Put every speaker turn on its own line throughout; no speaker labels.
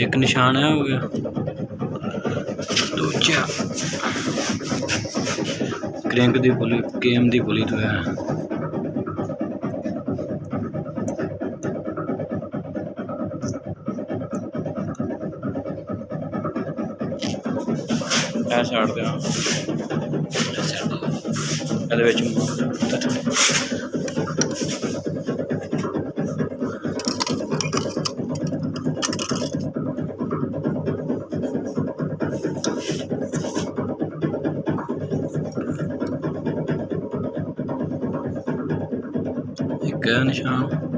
एक निशान है हो गया दूजा क्रैंक दी पुली केम दी पुली तो है छाड़ दे एक निशान है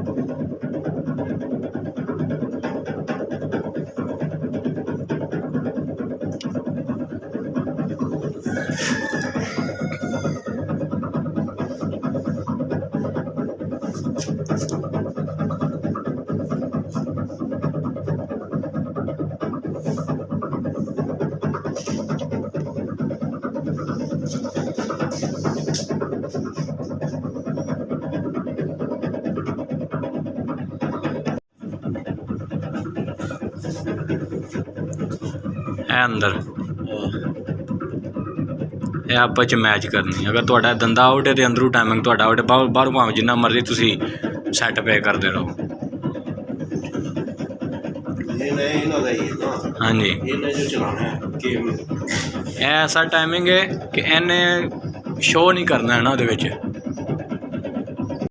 अंदर ਇਹ ਆਪਸ 'ਚ ਮੈਚ ਕਰਨੀ ਅਗਰ ਤੁਹਾਡਾ ਦੰਦਾ ਆਊਟ ਹੈ ਤਾਂ ਅੰਦਰੋਂ ਟਾਈਮਿੰਗ ਤੁਹਾਡਾ ਆਊਟ ਹੈ ਬਾਹਰੋਂ ਭਾਵੇਂ ਜਿੰਨਾ ਮਰਜ਼ੀ ਤੁਸੀਂ ਸੈੱਟ ਪੇ ਕਰਦੇ ਰਹੋ हाँ जी ऐसा टाइमिंग है कि इन्हें शो नहीं करना है ना ਉਹਦੇ ਵਿੱਚ